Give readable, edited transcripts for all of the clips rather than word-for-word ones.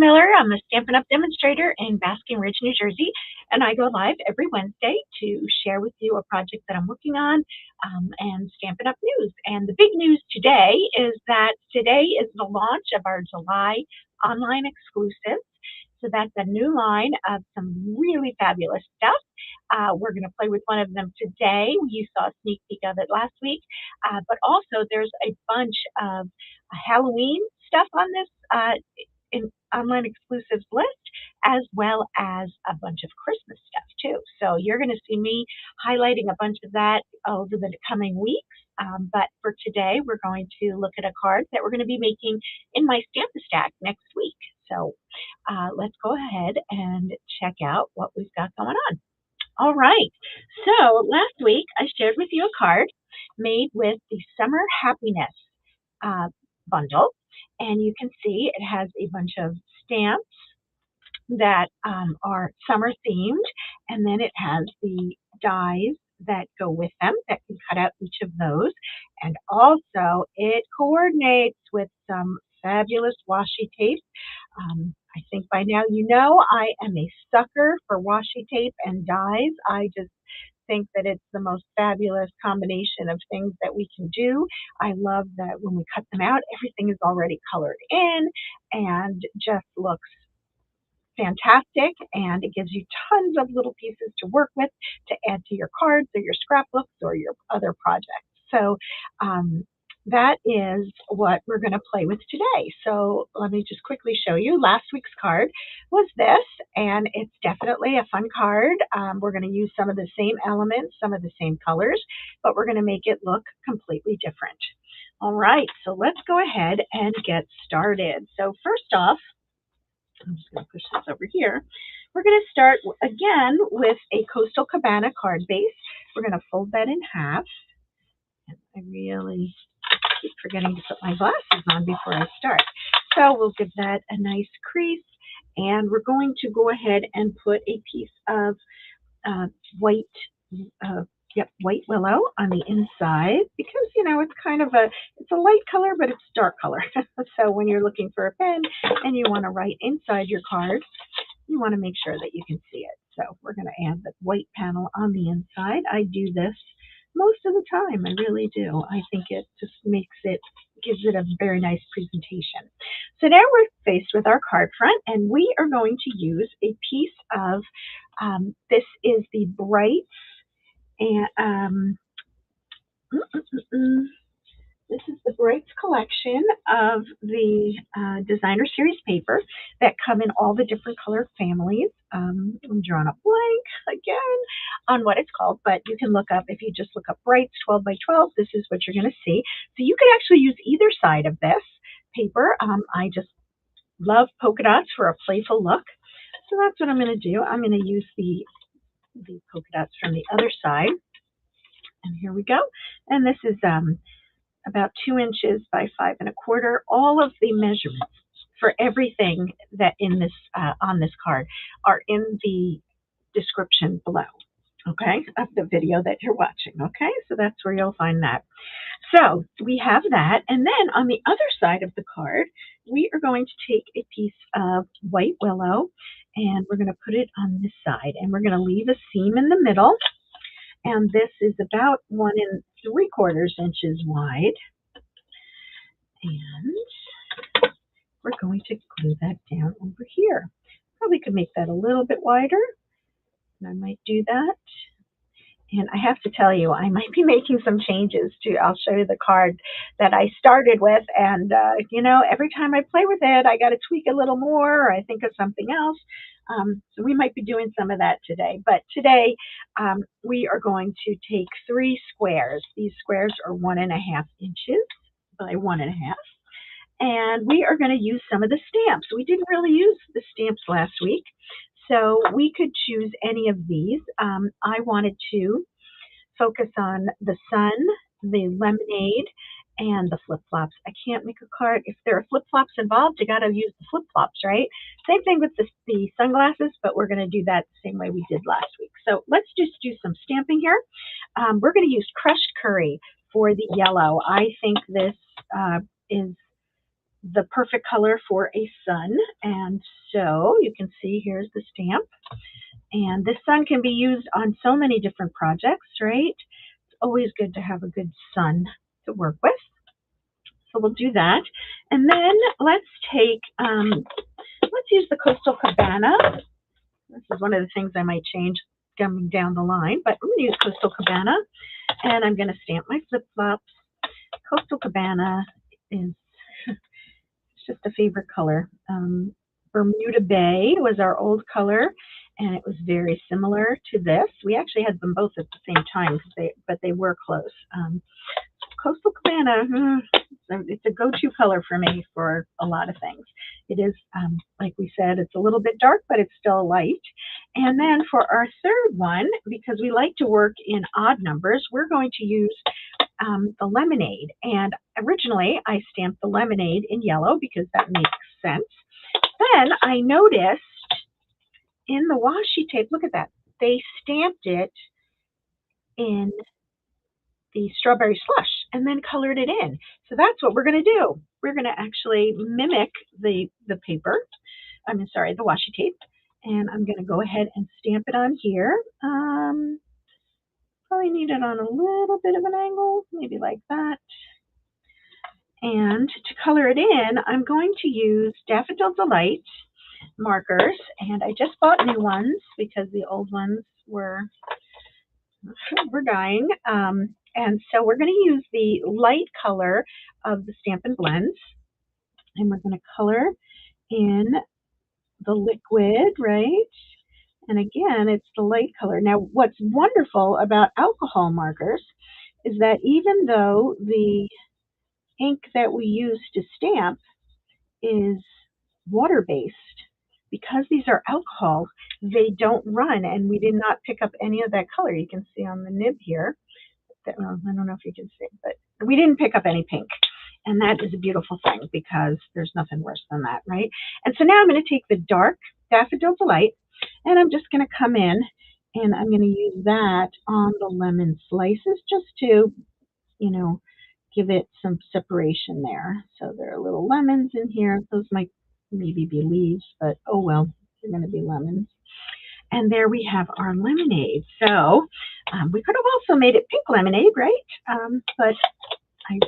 Miller. I'm a Stampin' Up! Demonstrator in Basking Ridge, New Jersey, and I go live every Wednesday to share with you a project that I'm working on and Stampin' Up! News. And the big news today is that today is the launch of our July online exclusives. So that's a new line of some really fabulous stuff. We're going to play with one of them today. You saw a sneak peek of it last week, but also there's a bunch of Halloween stuff on this online exclusives list, as well as a bunch of Christmas stuff too. So you're going to see me highlighting a bunch of that over the coming weeks. But for today, we're going to look at a card that we're going to be making in my Stamp-A-Stack next week. So let's go ahead and check out what we've got going on. All right. So last week, I shared with you a card made with the Summer Happiness bundle. And you can see it has a bunch of stamps that are summer themed. And then it has the dies that go with them that can cut out each of those. And also it coordinates with some fabulous washi tape. I think by now you know I am a sucker for washi tape and dies. I just think that it's the most fabulous combination of things that we can do. I love that when we cut them out, everything is already colored in and just looks fantastic, and it gives you tons of little pieces to work with to add to your cards or your scrapbooks or your other projects. So that is what we're going to play with today. So let me just quickly show you. Last week's card was this, and it's definitely a fun card. We're going to use some of the same elements, some of the same colors, but we're going to make it look completely different. All right, so let's go ahead and get started. So first off, I'm just going to push this over here. We're going to start again with a Coastal Cabana card base. We're going to fold that in half. And I really keep forgetting to put my glasses on before I start. So we'll give that a nice crease. And we're going to go ahead and put a piece of white willow on the inside, because it's kind of it's a light color, but it's dark color. So when you're looking for a pen and you want to write inside your card, you want to make sure that you can see it. So we're going to add the white panel on the inside. I do this most of the time. I really do. I think it just gives it a very nice presentation. So now we're faced with our card front, and we are going to use a piece of, this is the Bright, and this is the Brights collection of the designer series paper that come in all the different color families. I'm drawing a blank again on what it's called, but you can look up, if you just look up Brights 12 by 12, this is what you're going to see. So you can actually use either side of this paper. I just love polka dots for a playful look. So that's what I'm going to do. I'm going to use the polka dots from the other side. And here we go. And this is about 2 inches by 5 1/4. All of the measurements for everything that in this on this card are in the description below, okay, of the video that you're watching. Okay, so that's where you'll find that. So we have that, and then on the other side of the card, we are going to take a piece of white willow, and we're going to put it on this side, and we're going to leave a seam in the middle. And this is about 1 3/4 inches wide. And we're going to glue that down over here. Probably could make that a little bit wider. And I might do that. And I have to tell you, I might be making some changes to, I'll show you the card that I started with. And, every time I play with it, I got to tweak a little more, or I think of something else. So we might be doing some of that today. But today, we are going to take 3 squares. These squares are 1 1/2 inches by 1 1/2. And we are going to use some of the stamps. We didn't really use the stamps last week, so we could choose any of these. I wanted to focus on the sun, the lemonade, and the flip-flops. I can't make a card. If there are flip-flops involved, you got to use the flip-flops, right? Same thing with the sunglasses, but we're going to do that the same way we did last week. So let's just do some stamping here. We're going to use crushed curry for the yellow. I think this is the perfect color for a sun. And so you can see here's the stamp. And this sun can be used on so many different projects, right? It's always good to have a good sun to work with. So we'll do that. And then let's use the Coastal Cabana. This is one of the things I might change coming down the line, but I'm going to use Coastal Cabana, and I'm going to stamp my flip-flops. Coastal Cabana is it's just a favorite color. Bermuda Bay was our old color, and it was very similar to this. We actually had them both at the same time, but they were close. Coastal Cabana, it's a go-to color for me for a lot of things. It is, like we said, it's a little bit dark, but it's still light. And then for our third one, because we like to work in odd numbers, we're going to use the lemonade. And originally I stamped the lemonade in yellow because that makes sense. Then I noticed in the washi tape, look at that, they stamped it in the strawberry slush and then colored it in. So that's what we're going to do. We're going to actually mimic the paper, the washi tape, and I'm going to go ahead and stamp it on here. Probably need it on a little bit of an angle, maybe like that. And to color it in, I'm going to use Daffodil Delight markers, and I just bought new ones because the old ones were dying. And so we're going to use the light color of the Stampin' Blends, and we're going to color in the liquid, right? And again, it's the light color. Now, what's wonderful about alcohol markers is that even though the ink that we use to stamp is water-based, because these are alcohol, they don't run, and we did not pick up any of that color. You can see on the nib here. Well, I don't know if you can see, but we didn't pick up any pink. And that is a beautiful thing because there's nothing worse than that, right? And so now I'm going to take the dark Daffodil Delight, and I'm just going to come in and I'm going to use that on the lemon slices just to, give it some separation there. So there are little lemons in here. Those might maybe be leaves, but oh well, they're going to be lemons. And there we have our lemonade. So we could have also made it pink lemonade, right? But I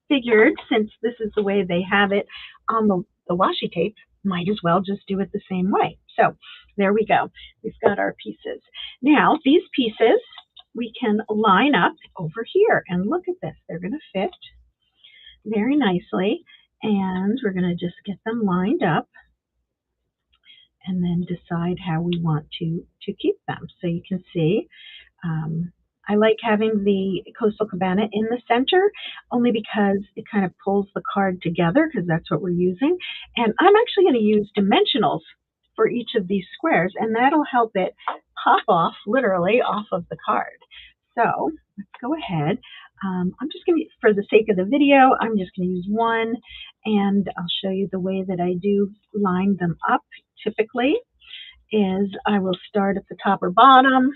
figured since this is the way they have it on the washi tape, might as well just do it the same way. So there we go. We've got our pieces. Now these pieces we can line up over here, and look at this. They're going to fit very nicely, and we're going to just get them lined up and then decide how we want to keep them. So you can see I like having the Coastal Cabana in the center only because it kind of pulls the card together because that's what we're using. And I'm actually going to use dimensionals for each of these squares, and that'll help it pop off, literally, off of the card. So let's go ahead. I'm just going to, for the sake of the video, I'm just going to use one, and I'll show you the way that I do line them up. Typically is I will start at the top or bottom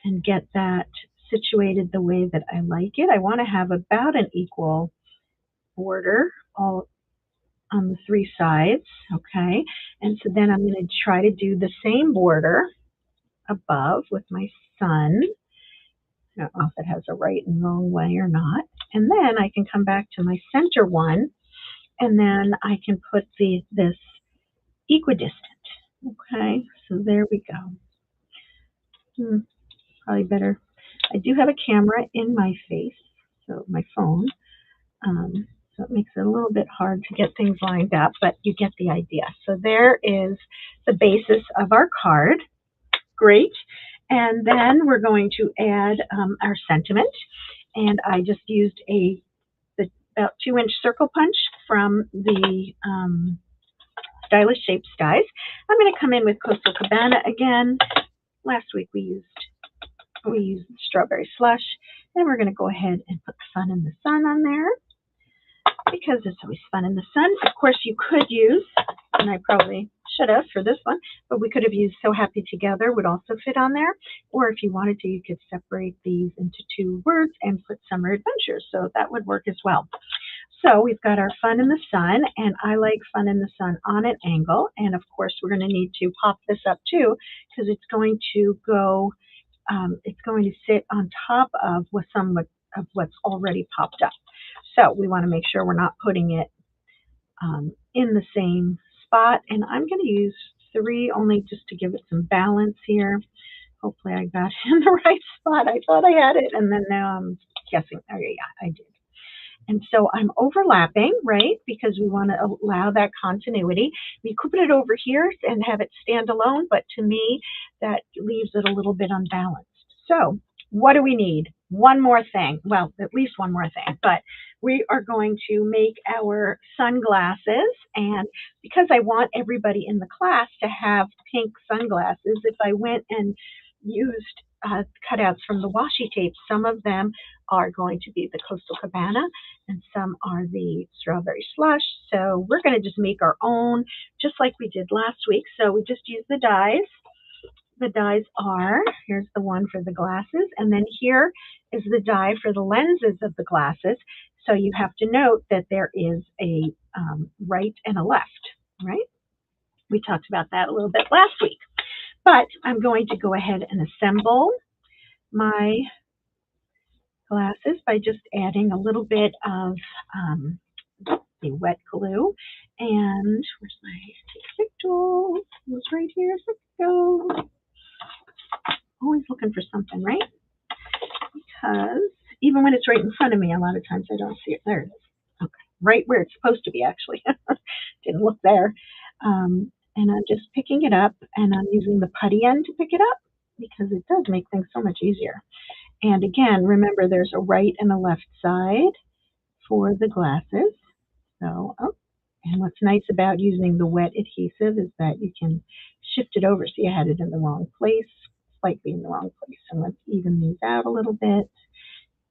and get that situated the way that I like it. I want to have about an equal border all on the three sides, okay? And so then I'm going to try to do the same border above with my sun. I don't know if it has a right and wrong way or not. And then I can come back to my center one, and then I can put this equidistant. Okay, so there we go. Probably better. I do have a camera in my face, so my phone. So it makes it a little bit hard to get things lined up, but you get the idea. So there is the basis of our card. Great. And then we're going to add our sentiment. And I just used about 2-inch circle punch from the Stylish Shapes dies. I'm going to come in with Coastal Cabana again. Last week we used strawberry slush, and we're going to go ahead and put Fun in the Sun on there because it's always fun in the sun. Of course, you could use, and I probably should have for this one, but we could have used So Happy Together would also fit on there. Or if you wanted to, you could separate these into 2 words and put Summer Adventures. So that would work as well. So we've got our fun in the sun, and I like fun in the sun on an angle. And of course, we're going to need to pop this up too, because it's going to go, it's going to sit on top of of what's already popped up. So we want to make sure we're not putting it in the same spot. And I'm going to use 3 only just to give it some balance here. Hopefully I got in the right spot. I thought I had it, and then now I'm guessing. Oh yeah, I did. And so I'm overlapping, right, because we want to allow that continuity. We could put it over here and have it stand alone, but to me, that leaves it a little bit unbalanced. So what do we need? One more thing. Well, at least one more thing, but we are going to make our sunglasses. And because I want everybody in the class to have pink sunglasses, if I went and used cutouts from the washi tape, some of them are going to be the Coastal Cabana and some are the strawberry slush. So we're going to just make our own, just like we did last week. So we just use the dies. The dies are, here's the one for the glasses, and then here is the die for the lenses of the glasses. So you have to note that there is a right and a left, right? We talked about that a little bit last week. But I'm going to go ahead and assemble my glasses by just adding a little bit of the wet glue. And where's my stick tool? It was right here. Let's go. Always looking for something, right? Because even when it's right in front of me, a lot of times I don't see it. There it is. Okay, right where it's supposed to be, actually. Didn't look there. And I'm just picking it up, and I'm using the putty end to pick it up because it does make things so much easier. And again, remember there's a right and a left side for the glasses. So, and what's nice about using the wet adhesive is that you can shift it over. See, I had it in the wrong place, slightly in the wrong place. And let's even these out a little bit.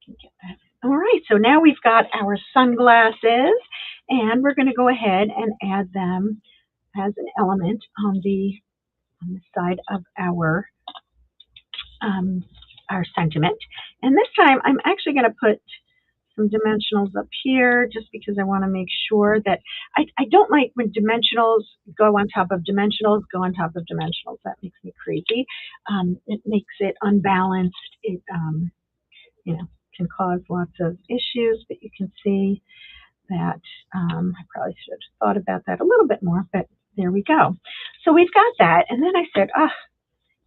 Can get that. All right, so now we've got our sunglasses, and we're going to go ahead and add them as an element on the side of our sentiment. And this time I'm actually going to put some dimensionals up here just because I want to make sure that I don't like when dimensionals go on top of dimensionals, go on top of dimensionals. That makes me crazy. It makes it unbalanced. It, can cause lots of issues, but you can see that I probably should have thought about that a little bit more, but there we go. So we've got that. And then I said,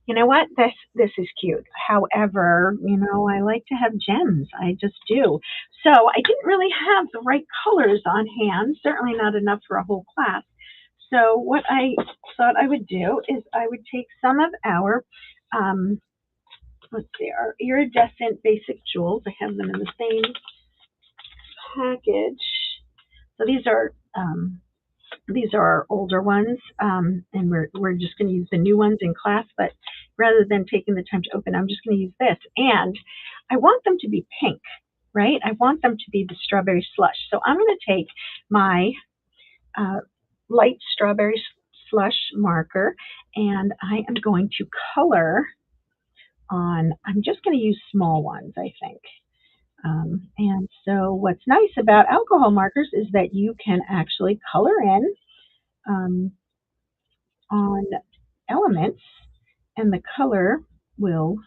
you know what? This is cute. However, I like to have gems. I just do. So I didn't really have the right colors on hand, certainly not enough for a whole class. So what I thought I would do is I would take some of our, let's see, our iridescent basic jewels. I have them in the same package. So these are our older ones, and we're just going to use the new ones in class, but rather than taking the time to open, I'm just going to use this. And I want them to be pink, right? I want them to be the strawberry slush. So I'm going to take my light strawberry slush marker, and I am going to color on, I'm just going to use small ones, I think. And so what's nice about alcohol markers is that you can actually color in on elements, and the color will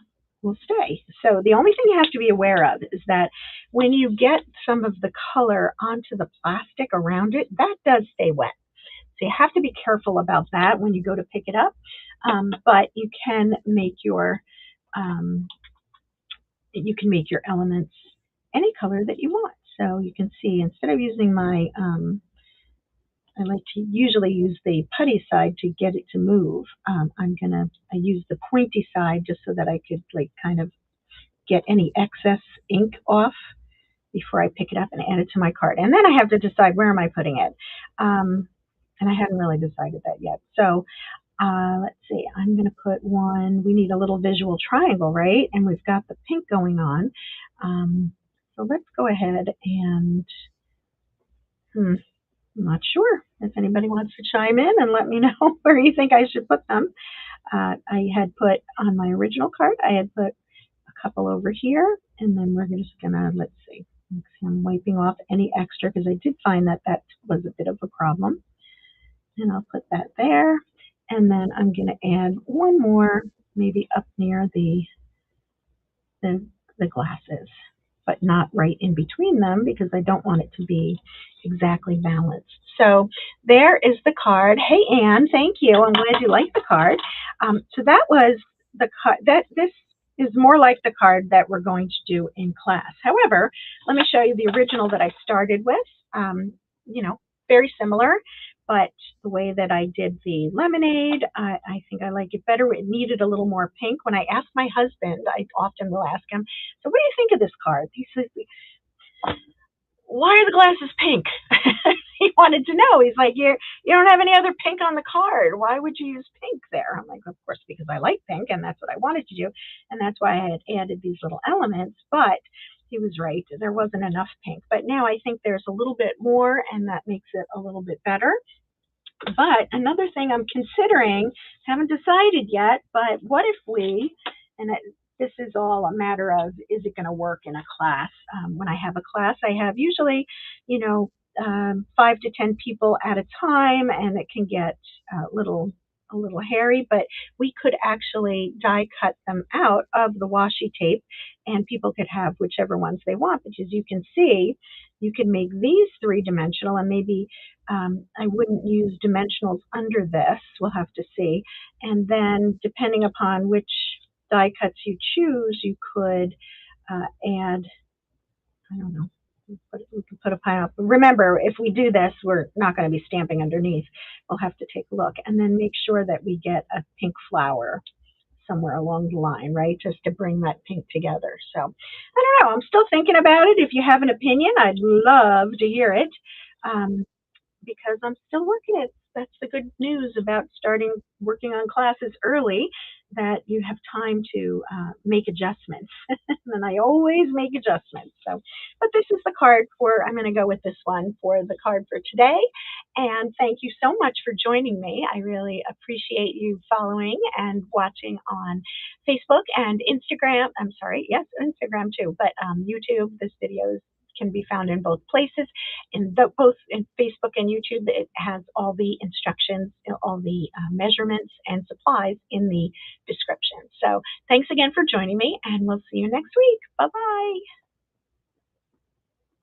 stay. So the only thing you have to be aware of is that when you get some of the color onto the plastic around it, that does stay wet. So you have to be careful about that when you go to pick it up. But you can make your elements any color that you want. So you can see, instead of using my, I like to usually use the putty side to get it to move. I use the pointy side just so that I could kind of get any excess ink off before I pick it up and add it to my card. And then I have to decide where am I putting it. And I haven't really decided that yet. So let's see, I'm going to put one, we need a little visual triangle, right? And we've got the pink going on. So let's go ahead and, I'm not sure if anybody wants to chime in and let me know where you think I should put them. I had put on my original card, I had put a couple over here, and then we're just going to, let's see, See, I'm wiping off any extra because I did find that that was a bit of a problem. And I'll put that there. And then I'm going to add one more, maybe up near the, the glasses, but not right in between them because I don't want it to be exactly balanced. So there is the card. Hey, Anne, thank you. I'm glad you liked the card. So that was the card. This is more like the card that we're going to do in class. However, let me show you the original that I started with. You know, very similar, but the way that I did the lemonade, I think I like it better. It needed a little more pink. When I ask my husband, I often will ask him, so what do you think of this card? He says, why are the glasses pink? He wanted to know. He's like, you don't have any other pink on the card. Why would you use pink there? I'm like, of course, because I like pink and that's what I wanted to do. And that's why I had added these little elements. But he was right. There wasn't enough pink. But now I think there's a little bit more and that makes it a little bit better. But another thing I'm considering, haven't decided yet, but what if we, and this is all a matter of, is it going to work in a class? When I have a class, I have usually, you know, 5 to 10 people at a time, and it can get a little hairy, but we could actually die cut them out of the washi tape and people could have whichever ones they want, because you can see you can make these 3 dimensional and maybe I wouldn't use dimensionals under this. We'll have to see. And then depending upon which die cuts you choose, you could add, I don't know, we can put a pineapple. Remember, if we do this, we're not going to be stamping underneath. We'll have to take a look and then make sure that we get a pink flower somewhere along the line, right? Just to bring that pink together. So I don't know. I'm still thinking about it. If you have an opinion, I'd love to hear it. Um, because I'm still working it. That's the good news about starting working on classes early, that you have time to make adjustments. And I always make adjustments. So, but this is the card for, I'm going to go with this one for the card for today. And thank you so much for joining me. I really appreciate you following and watching on Facebook and Instagram. I'm sorry, yes, Instagram too, but YouTube. This video can be found in both places. Both in Facebook and YouTube, it has all the instructions, all the measurements and supplies in the description. So thanks again for joining me, and we'll see you next week. Bye-bye.